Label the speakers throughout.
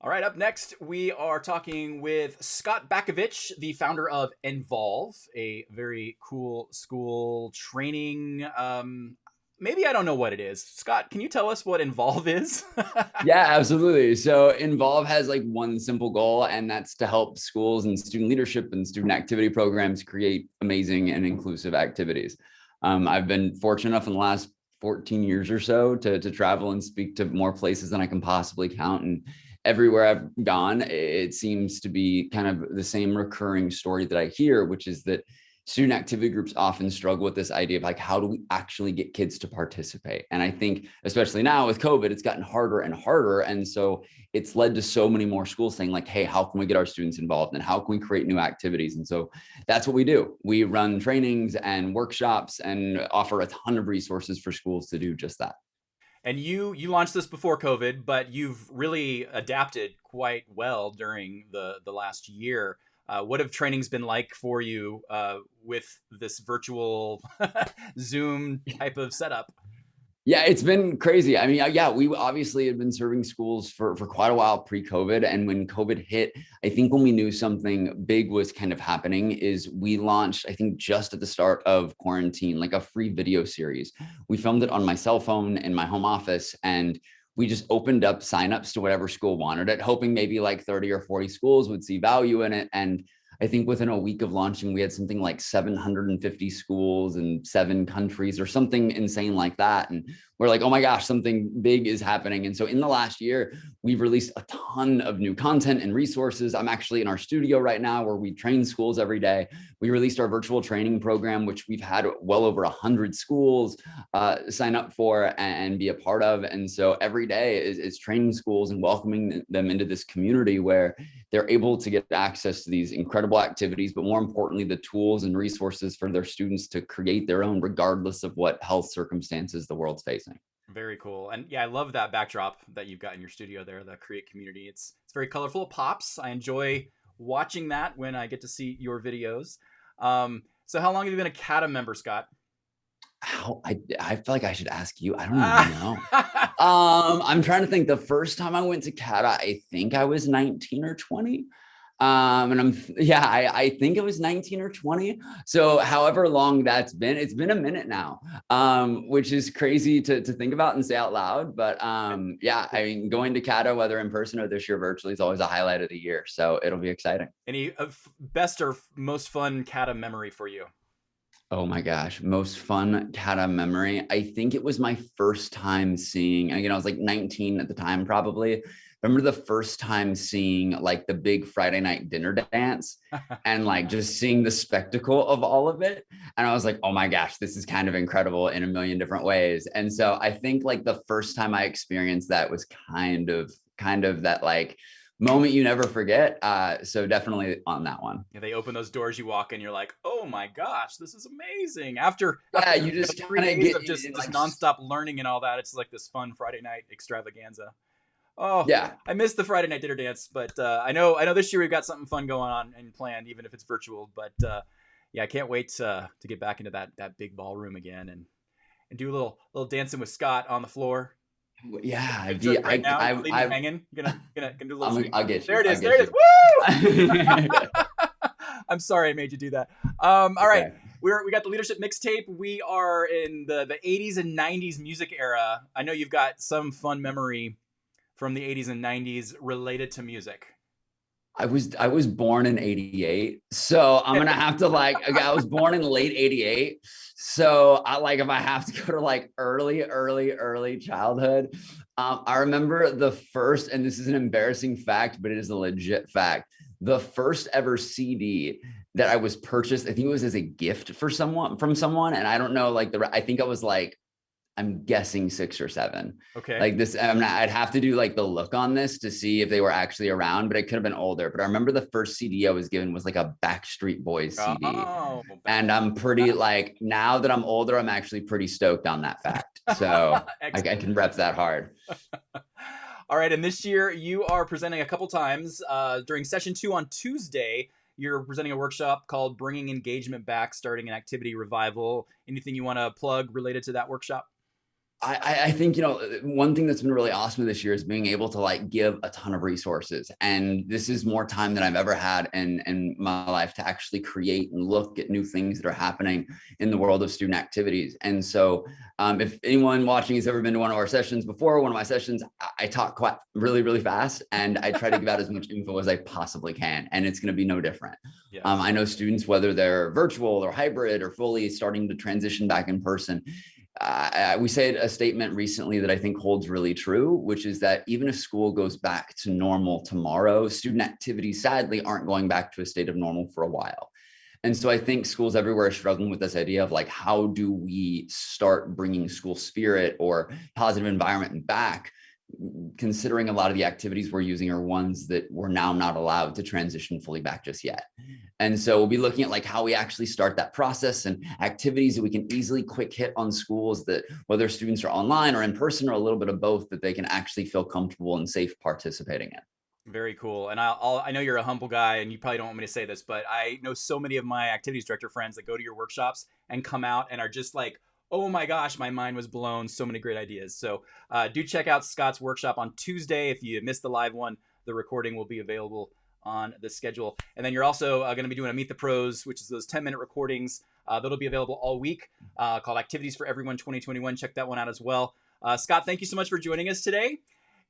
Speaker 1: All right, up next, we are talking with Scott Backovich, the founder of ENVOLVE, a very cool school training. Maybe I don't know what it is. Scott, can you tell us what ENVOLVE is?
Speaker 2: Yeah, absolutely. So Involve has like one simple goal, and that's to help schools and student leadership and student activity programs create amazing and inclusive activities. I've been fortunate enough in the last 14 years or so to travel and speak to more places than I can possibly count. And everywhere I've gone, it seems to be kind of the same recurring story that I hear, which is that student activity groups often struggle with this idea of like, how do we actually get kids to participate? And I think, especially now with COVID, it's gotten harder and harder. And so it's led to so many more schools saying like, hey, how can we get our students involved and how can we create new activities? And so that's what we do. We run trainings and workshops and offer a ton of resources for schools to do just that.
Speaker 1: And you launched this before COVID, but you've really adapted quite well during the last year. What have trainings been like for you with this virtual Zoom type of setup?
Speaker 2: Yeah, it's been crazy. I mean, yeah, we obviously had been serving schools for quite a while pre-COVID. And when COVID hit, I think when we knew something big was kind of happening is we launched, I think just at the start of quarantine, like a free video series. We filmed it on my cell phone in my home office, and we just opened up signups to whatever school wanted it, hoping maybe like 30 or 40 schools would see value in it. And I think within a week of launching, we had something like 750 schools in 7 countries or something insane like that. And we're like, oh my gosh, something big is happening. And so in the last year, we've released a ton of new content and resources. I'm actually in our studio right now where we train schools every day. We released our virtual training program, which we've had well over 100 schools sign up for and be a part of. And so every day is training schools and welcoming them into this community where they're able to get access to these incredible activities, but more importantly, the tools and resources for their students to create their own, regardless of what health circumstances the world's facing.
Speaker 1: Very cool. And yeah, I love that backdrop that you've got in your studio there, the Create community. It's very colorful. It pops. I enjoy watching that when I get to see your videos. So how long have you been a CADA member, Scott?
Speaker 2: I feel like I should ask you. I don't even know. I'm trying to think. The first time I went to CADA, I think I was 19 or 20. I think it was 19 or 20. So however long that's been, it's been a minute now, which is crazy to think about and say out loud. But yeah, I mean, going to CADA, whether in person or this year virtually, is always a highlight of the year. So it'll be exciting.
Speaker 1: Any best or most fun CADA memory for you?
Speaker 2: Oh my gosh, most fun CADA memory. I think it was my first time seeing, again, I was like 19 at the time, probably. I remember the first time seeing like the big Friday night dinner dance and like just seeing the spectacle of all of it. And I was like, oh my gosh, this is kind of incredible in a million different ways. And so I think like the first time I experienced that was kind of that like moment you never forget. So definitely on that one.
Speaker 1: Yeah, they open those doors, you walk in, you're like, oh my gosh, this is amazing.
Speaker 2: Yeah,
Speaker 1: After
Speaker 2: you just
Speaker 1: 3 days
Speaker 2: get
Speaker 1: of just
Speaker 2: like,
Speaker 1: nonstop learning and all that, it's like this fun Friday night extravaganza. Oh,
Speaker 2: yeah.
Speaker 1: I missed the Friday night dinner dance, but I know this year we've got something fun going on and planned, even if it's virtual. But yeah, I can't wait to get back into that big ballroom again and do a little dancing with Scott on the floor.
Speaker 2: Yeah,
Speaker 1: Right now, leave me hanging. Gonna do a little.
Speaker 2: I'll get you.
Speaker 1: There it is.
Speaker 2: I'll
Speaker 1: There it is. Woo! I'm sorry I made you do that. All right,
Speaker 2: Okay.
Speaker 1: we got the Leadership Mixtape. We are in the 80s and 90s music era. I know you've got some fun memory from the 80s and 90s related to music.
Speaker 2: I was born in 88. So I'm gonna have to like I was born in late 88. So I like if I have to go to like early childhood. I remember the first, and this is an embarrassing fact, but it is a legit fact. The first ever CD that I was purchased, I think it was as a gift for someone from someone. And I don't know, like I think I was like, I'm guessing 6 or 7.
Speaker 1: Okay.
Speaker 2: Like this, I'd have to do like the look on this to see if they were actually around, but it could have been older. But I remember the first CD I was given was like a Backstreet Boys CD.
Speaker 1: Oh,
Speaker 2: And I'm pretty like, now that I'm older, I'm actually pretty stoked on that fact. So I can rep that hard.
Speaker 1: All right. And this year you are presenting a couple times during session 2 on Tuesday. You're presenting a workshop called Bringing Engagement Back, Starting an Activity Revival. Anything you want to plug related to that workshop?
Speaker 2: I think, one thing that's been really awesome this year is being able to like give a ton of resources. And this is more time than I've ever had in my life to actually create and look at new things that are happening in the world of student activities. And so if anyone watching has ever been to one of our sessions before, one of my sessions, I talk quite really, really fast, and I try to give out as much info as I possibly can. And it's going to be no different.
Speaker 1: Yes.
Speaker 2: I know students, whether they're virtual or hybrid or fully starting to transition back in person, we said a statement recently that I think holds really true, which is that even if school goes back to normal tomorrow, student activities sadly aren't going back to a state of normal for a while. And so I think schools everywhere are struggling with this idea of like, how do we start bringing school spirit or positive environment back, considering a lot of the activities we're using are ones that we're now not allowed to transition fully back just yet. And so we'll be looking at like how we actually start that process and activities that we can easily quick hit on schools, that whether students are online or in person or a little bit of both, that they can actually feel comfortable and safe participating in.
Speaker 1: Very cool. And I know you're a humble guy and you probably don't want me to say this, but I know so many of my activities director friends that go to your workshops and come out and are just like, oh my gosh, my mind was blown. So many great ideas. So do check out Scott's workshop on Tuesday. If you missed the live one, the recording will be available on the schedule. And then you're also going to be doing a Meet the Pros, which is those 10-minute recordings that'll be available all week, called Activities for Everyone 2021. Check that one out as well. Scott, thank you so much for joining us today.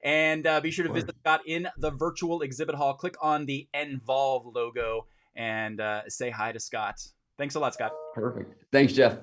Speaker 1: And be sure to visit Scott in the virtual exhibit hall. Click on the ENVOLVE logo and say hi to Scott. Thanks a lot, Scott.
Speaker 2: Perfect. Thanks, Jeff.